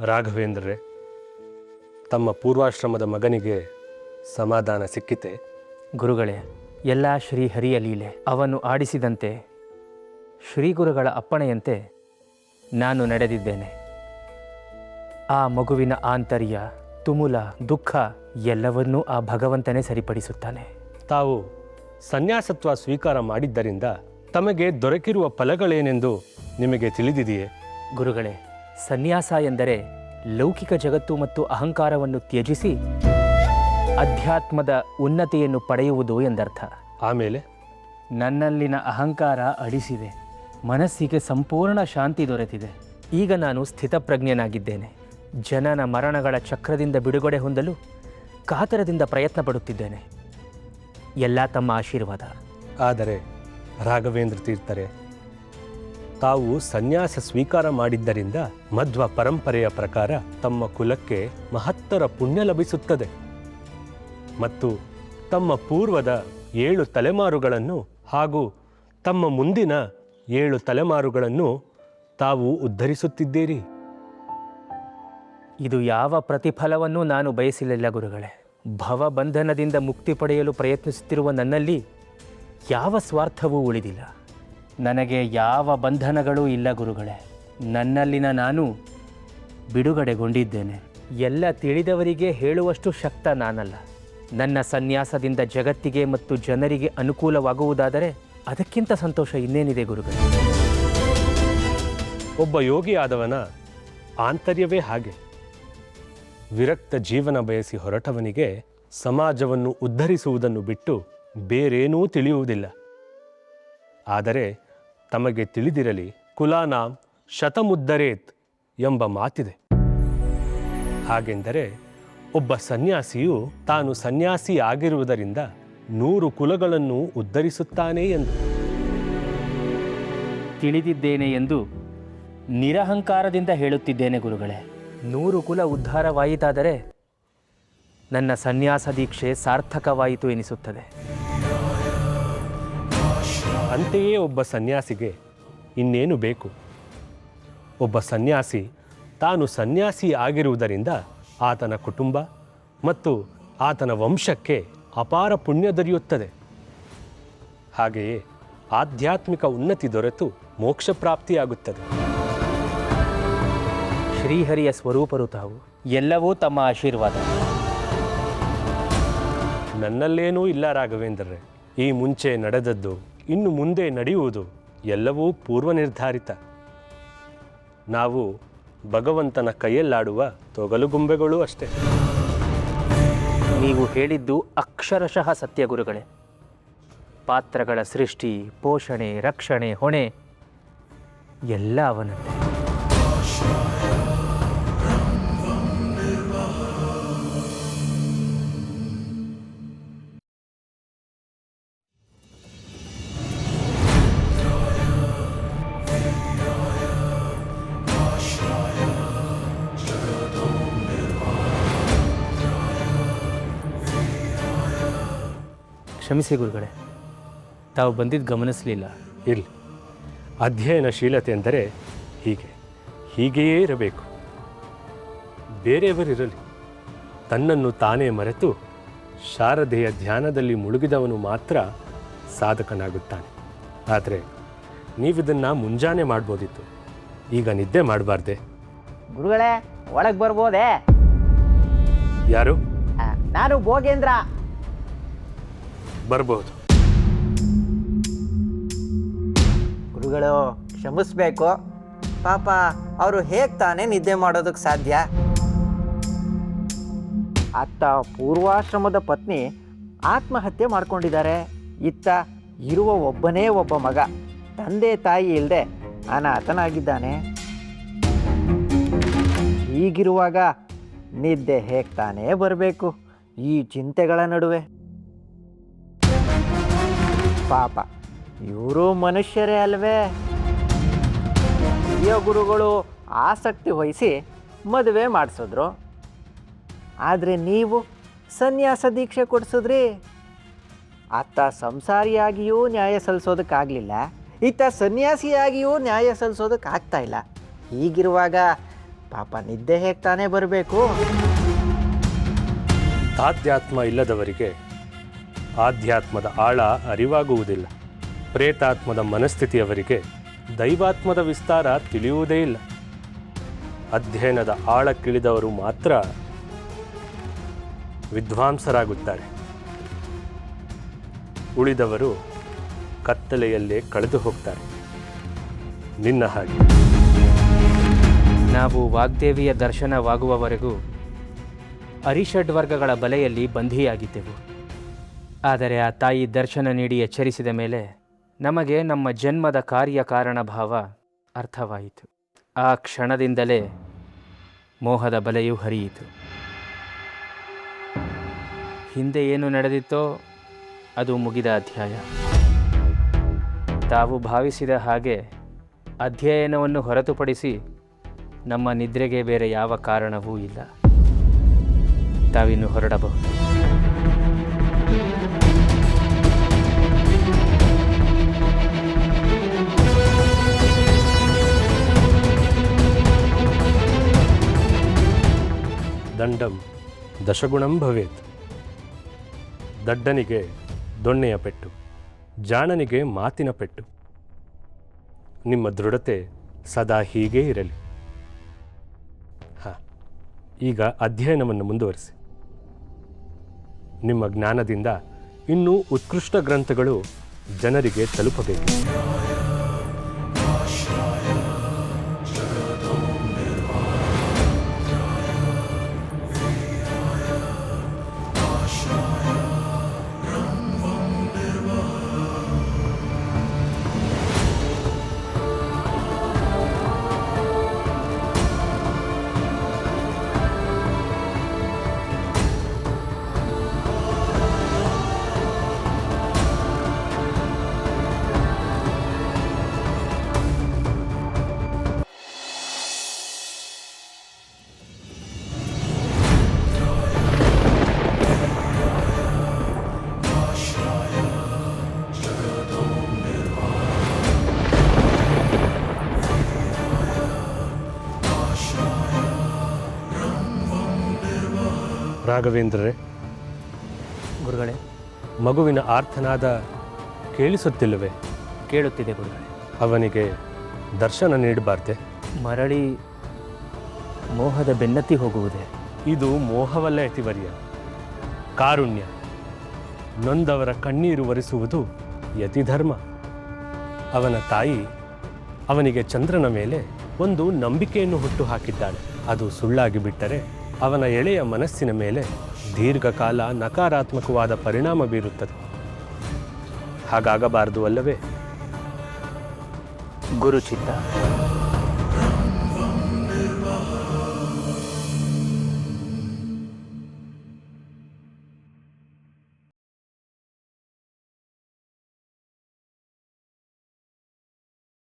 ರಾಘವೇಂದ್ರರೇ, ತಮ್ಮ ಪೂರ್ವಾಶ್ರಮದ ಮಗನಿಗೆ ಸಮಾಧಾನ ಸಿಕ್ಕಿತೆ? ಗುರುಗಳೇ, ಎಲ್ಲ ಶ್ರೀಹರಿಯ ಲೀಲೆ. ಅವನು ಆಡಿಸಿದಂತೆ ಶ್ರೀಗುರುಗಳ ಅಪ್ಪಣೆಯಂತೆ ನಾನು ನಡೆದಿದ್ದೇನೆ. ಆ ಮಗುವಿನ ಆಂತರ್ಯ, ತುಮುಲ, ದುಃಖ ಎಲ್ಲವನ್ನೂ ಆ ಭಗವಂತನೇ ಸರಿಪಡಿಸುತ್ತಾನೆ. ತಾವು ಸನ್ಯಾಸತ್ವ ಸ್ವೀಕಾರ ಮಾಡಿದ್ದರಿಂದ ತಮಗೆ ದೊರಕಿರುವ ಫಲಗಳೇನೆಂದು ನಿಮಗೆ ತಿಳಿದಿದೆಯೇ? ಗುರುಗಳೇ, ಸನ್ಯಾಸ ಎಂದರೆ ಲೌಕಿಕ ಜಗತ್ತು ಮತ್ತು ಅಹಂಕಾರವನ್ನು ತ್ಯಜಿಸಿ ಅಧ್ಯಾತ್ಮದ ಉನ್ನತಿಯನ್ನು ಪಡೆಯುವುದು ಎಂದರ್ಥ. ಆಮೇಲೆ ನನ್ನಲ್ಲಿನ ಅಹಂಕಾರ ಅಳಿಸಿದೆ, ಮನಸ್ಸಿಗೆ ಸಂಪೂರ್ಣ ಶಾಂತಿ ದೊರೆತಿದೆ. ಈಗ ನಾನು ಸ್ಥಿತಪ್ರಜ್ಞನಾಗಿದ್ದೇನೆ. ಜನನ ಮರಣಗಳ ಚಕ್ರದಿಂದ ಬಿಡುಗಡೆ ಹೊಂದಲು ಕಾತರದಿಂದ ಪ್ರಯತ್ನ ಪಡುತ್ತಿದ್ದೇನೆ. ಎಲ್ಲ ತಮ್ಮ ಆಶೀರ್ವಾದ. ಆದರೆ ರಾಘವೇಂದ್ರ ತೀರ್ಥರೇ, ತಾವು ಸನ್ಯಾಸ ಸ್ವೀಕಾರ ಮಾಡಿದ್ದರಿಂದ ಮಧ್ವ ಪರಂಪರೆಯ ಪ್ರಕಾರ ತಮ್ಮ ಕುಲಕ್ಕೆ ಮಹತ್ತರ ಪುಣ್ಯ ಲಭಿಸುತ್ತದೆ ಮತ್ತು ತಮ್ಮ ಪೂರ್ವದ 7 ತಲೆಮಾರುಗಳನ್ನು ಹಾಗೂ ತಮ್ಮ ಮುಂದಿನ 7 ತಲೆಮಾರುಗಳನ್ನು ತಾವು ಉದ್ಧರಿಸುತ್ತಿದ್ದೀರಿ. ಇದು ಯಾವ ಪ್ರತಿಫಲವನ್ನೂ ನಾನು ಬಯಸಲಿಲ್ಲ ಗುರುಗಳೇ. ಭವಬಂಧನದಿಂದ ಮುಕ್ತಿ ಪಡೆಯಲು ಪ್ರಯತ್ನಿಸುತ್ತಿರುವ ನನ್ನಲ್ಲಿ ಯಾವ ಸ್ವಾರ್ಥವೂ ಉಳಿದಿಲ್ಲ. ನನಗೆ ಯಾವ ಬಂಧನಗಳೂ ಇಲ್ಲ ಗುರುಗಳೇ. ನನ್ನಲ್ಲಿನ ನಾನು ಬಿಡುಗಡೆಗೊಂಡಿದ್ದೇನೆ. ಎಲ್ಲ ತಿಳಿದವರಿಗೆ ಹೇಳುವಷ್ಟು ಶಕ್ತ ನಾನಲ್ಲ. ನನ್ನ ಸನ್ಯಾಸದಿಂದ ಜಗತ್ತಿಗೆ ಮತ್ತು ಜನರಿಗೆ ಅನುಕೂಲವಾಗುವುದಾದರೆ ಅದಕ್ಕಿಂತ ಸಂತೋಷ ಇನ್ನೇನಿದೆ ಗುರುಗಳೇ. ಒಬ್ಬ ಯೋಗಿಯಾದವನ ಆಂತರ್ಯವೇ ಹಾಗೆ. ವಿರಕ್ತ ಜೀವನ ಬಯಸಿ ಹೊರಟವನಿಗೆ ಸಮಾಜವನ್ನು ಉದ್ಧರಿಸುವುದನ್ನು ಬಿಟ್ಟು ಬೇರೇನೂ ತಿಳಿಯುವುದಿಲ್ಲ. ಆದರೆ ತಮಗೆ ತಿಳಿದಿರಲಿ, ಕುಲಾನಾಂ ಶತಮುದ್ಧರೇತ್ ಎಂಬ ಮಾತಿದೆ. ಹಾಗೆಂದರೆ ಒಬ್ಬ ಸನ್ಯಾಸಿಯು ತಾನು ಸನ್ಯಾಸಿ ಆಗಿರುವುದರಿಂದ 100 ಕುಲಗಳನ್ನು ಉದ್ಧರಿಸುತ್ತಾನೆ ಎಂದು. ತಿಳಿದಿದ್ದೇನೆ ಎಂದು ನಿರಹಂಕಾರದಿಂದ ಹೇಳುತ್ತಿದ್ದೇನೆ ಗುರುಗಳೇ. 100 ಕುಲ ಉದ್ಧಾರವಾಯಿತಾದರೆ ನನ್ನ ಸನ್ಯಾಸ ದೀಕ್ಷೆ ಸಾರ್ಥಕವಾಯಿತು ಎನಿಸುತ್ತದೆ. ಅಂತೆಯೇ ಒಬ್ಬ ಸನ್ಯಾಸಿಗೆ ಇನ್ನೇನು ಬೇಕು? ಒಬ್ಬ ಸನ್ಯಾಸಿ ತಾನು ಸನ್ಯಾಸಿ ಆಗಿರುವುದರಿಂದ ಆತನ ಕುಟುಂಬ ಮತ್ತು ಆತನ ವಂಶಕ್ಕೆ ಅಪಾರ ಪುಣ್ಯ ದೊರೆಯುತ್ತದೆ. ಹಾಗೆಯೇ ಆಧ್ಯಾತ್ಮಿಕ ಉನ್ನತಿ ದೊರೆತು ಮೋಕ್ಷ ಪ್ರಾಪ್ತಿಯಾಗುತ್ತದೆ. ಶ್ರೀಹರಿಯ ಸ್ವರೂಪರು ತಾವು. ಎಲ್ಲವೂ ತಮ್ಮ ಆಶೀರ್ವಾದ. ನನ್ನಲ್ಲೇನೂ ಇಲ್ಲ ರಾಘವೇಂದ್ರರೇ. ಈ ಮುಂಚೆ ನಡೆದದ್ದು, ಇನ್ನು ಮುಂದೆ ನಡೆಯುವುದು ಎಲ್ಲವೂ ಪೂರ್ವ ನಿರ್ಧಾರಿತ. ನಾವು ಭಗವಂತನ ಕೈಯಲ್ಲಾಡುವ ತೊಗಲುಗುಂಬೆಗಳೂ ಅಷ್ಟೇ. ನೀವು ಹೇಳಿದ್ದು ಅಕ್ಷರಶಃ ಸತ್ಯ ಗುರುಗಳೇ. ಪಾತ್ರಗಳ ಸೃಷ್ಟಿ, ಪೋಷಣೆ, ರಕ್ಷಣೆ, ಹೊಣೆ ಎಲ್ಲ ಅವನದ್ದೇ. ಕ್ಷಮಿಸಿ ಗುರುಗಳೇ, ತಾವು ಬಂದಿದ್ದು ಗಮನಿಸಲಿಲ್ಲ. ಇಲ್ಲಿ ಅಧ್ಯಯನಶೀಲತೆ ಎಂದರೆ ಹೀಗೆಯೇ ಇರಬೇಕು. ಬೇರೆಯವರಿರಲಿ, ತನ್ನನ್ನು ತಾನೇ ಮರೆತು ಶಾರದೆಯ ಧ್ಯಾನದಲ್ಲಿ ಮುಳುಗಿದವನು ಮಾತ್ರ ಸಾಧಕನಾಗುತ್ತಾನೆ. ಆದರೆ ನೀವಿದನ್ನು ಮುಂಜಾನೆ ಮಾಡ್ಬೋದಿತ್ತು, ಈಗ ನಿದ್ದೆ ಮಾಡಬಾರ್ದೆ? ಗುರುಗಳೇ, ಒಳಗೆ ಬರ್ಬೋದೇ? ಯಾರು? ನಾನು ಭೋಗೇಂದ್ರ. ಬರ್ಬೋದು. ಗುರುಗಳು ಕ್ಷಮಿಸ್ಬೇಕು. ಪಾಪ ಅವರು ಹೇಗೆ ತಾನೇ ನಿದ್ದೆ ಮಾಡೋದಕ್ಕೆ ಸಾಧ್ಯ? ಅತ್ತ ಪೂರ್ವಾಶ್ರಮದ ಪತ್ನಿ ಆತ್ಮಹತ್ಯೆ ಮಾಡ್ಕೊಂಡಿದ್ದಾರೆ. ಇತ್ತ ಇರುವ ಒಬ್ಬನೇ ಒಬ್ಬ ಮಗ ತಂದೆ ತಾಯಿ ಇಲ್ಲದೆ ಅನಾಥನಾಗಿದ್ದಾನೆ. ಹೀಗಿರುವಾಗ ನಿದ್ದೆ ಹೇಗೆ ತಾನೇ ಬರಬೇಕು ಈ ಚಿಂತೆಗಳ ನಡುವೆ? ಪಾಪ ಇವರು ಮನುಷ್ಯರೇ ಅಲ್ವೇ? ಹಿರಿಯ ಗುರುಗಳು ಆಸಕ್ತಿ ವಹಿಸಿ ಮದುವೆ ಮಾಡಿಸಿದ್ರು. ಆದರೆ ನೀವು ಸನ್ಯಾಸ ದೀಕ್ಷೆ ಕೊಡಿಸಿದ್ರಿ. ಅತ್ತ ಸಂಸಾರಿಯಾಗಿಯೂ ನ್ಯಾಯ ಸಲ್ಲಿಸೋದಕ್ಕಾಗಲಿಲ್ಲ, ಇತ್ತ ಸನ್ಯಾಸಿಯಾಗಿಯೂ ನ್ಯಾಯ ಸಲ್ಲಿಸೋದಕ್ಕೆ ಆಗ್ತಾಯಿಲ್ಲ. ಹೀಗಿರುವಾಗ ಪಾಪ ನಿದ್ದೆ ಹೇಗೆ ತಾನೇ ಬರಬೇಕು? ತಾಧ್ಯಾತ್ಮ ಇಲ್ಲದವರಿಗೆ ಆಧ್ಯಾತ್ಮದ ಆಳ ಅರಿವಾಗುವುದಿಲ್ಲ. ಪ್ರೇತಾತ್ಮದ ಮನಸ್ಥಿತಿಯವರಿಗೆ ದೈವಾತ್ಮದ ವಿಸ್ತಾರ ತಿಳಿಯುವುದೇ ಇಲ್ಲ. ಅಧ್ಯಯನದ ಆಳಕ್ಕಿಳಿದವರು ಮಾತ್ರ ವಿದ್ವಾಂಸರಾಗುತ್ತಾರೆ. ಉಳಿದವರು ಕತ್ತಲೆಯಲ್ಲೇ ಕಳೆದು ಹೋಗ್ತಾರೆ. ನಿನ್ನ ಹಾಗೆ ನಾವು ವಾಗ್ದೇವಿಯ ದರ್ಶನವಾಗುವವರೆಗೂ ಅರಿಷಡ್ವರ್ಗಗಳ ಬಲೆಯಲ್ಲಿ ಬಂಧಿಯಾಗಿದ್ದೆವು. ಆದರೆ ಆ ತಾಯಿ ದರ್ಶನ ನೀಡಿ ಎಚ್ಚರಿಸಿದ ಮೇಲೆ ನಮಗೆ ನಮ್ಮ ಜನ್ಮದ ಕಾರ್ಯಕಾರಣ ಭಾವ ಅರ್ಥವಾಯಿತು. ಆ ಕ್ಷಣದಿಂದಲೇ ಮೋಹದ ಬಲೆಯು ಹರಿಯಿತು. ಹಿಂದೆ ಏನು ನಡೆದಿತ್ತೋ ಅದು ಮುಗಿದ ಅಧ್ಯಾಯ. ತಾವು ಭಾವಿಸಿದ ಹಾಗೆ ಅಧ್ಯಯನವನ್ನು ಹೊರತುಪಡಿಸಿ ನಮ್ಮ ನಿದ್ರೆಗೆ ಬೇರೆ ಯಾವ ಕಾರಣವೂ ಇಲ್ಲ. ತಾವಿನ್ನು ಹೊರಡಬಹುದು. ದಂಡಂ ದಶಗುಣಂ ಭವೇತ್. ದಡ್ಡನಿಗೆ ದೊಣ್ಣೆಯ ಪೆಟ್ಟು, ಜಾಣನಿಗೆ ಮಾತಿನ ಪೆಟ್ಟು. ನಿಮ್ಮ ದೃಢತೆ ಸದಾ ಹೀಗೇ ಇರಲಿ. ಈಗ ಅಧ್ಯಯನವನ್ನು ಮುಂದುವರಿಸಿ. ನಿಮ್ಮ ಜ್ಞಾನದಿಂದ ಇನ್ನೂ ಉತ್ಕೃಷ್ಟ ಗ್ರಂಥಗಳು ಜನರಿಗೆ ತಲುಪಬೇಕು. ರಾಘವೇಂದ್ರರೇ, ಗುರುಗಳೇ, ಮಗುವಿನ ಆರ್ತನಾದ ಕೇಳಿಸುತ್ತಿಲ್ಲವೇ? ಕೇಳುತ್ತಿದೆ ಗುರುಗಳೇ. ಅವನಿಗೆ ದರ್ಶನ ನೀಡಬಾರ್ದೆ? ಮರಳಿ ಮೋಹದ ಬೆನ್ನತ್ತಿ ಹೋಗುವುದೇ? ಇದು ಮೋಹವಲ್ಲ ಯತಿವರ್ಯ, ಕಾರುಣ್ಯ. ನೊಂದವರ ಕಣ್ಣೀರು ಒರೆಸುವುದು ಯತಿಧರ್ಮ. ಅವನ ತಾಯಿ ಅವನಿಗೆ ಚಂದ್ರನ ಮೇಲೆ ಒಂದು ನಂಬಿಕೆಯನ್ನು ಹುಟ್ಟು ಹಾಕಿದ್ದಾಳೆ. ಅದು ಸುಳ್ಳಾಗಿ ಬಿಟ್ಟರೆ ಅವನ ಎಳೆಯ ಮನಸ್ಸಿನ ಮೇಲೆ ದೀರ್ಘಕಾಲ ನಕಾರಾತ್ಮಕವಾದ ಪರಿಣಾಮ ಬೀರುತ್ತದೆ. ಹಾಗಾಗಬಾರದು ಅಲ್ಲವೇ? ಗುರುಚಿತ್ತ.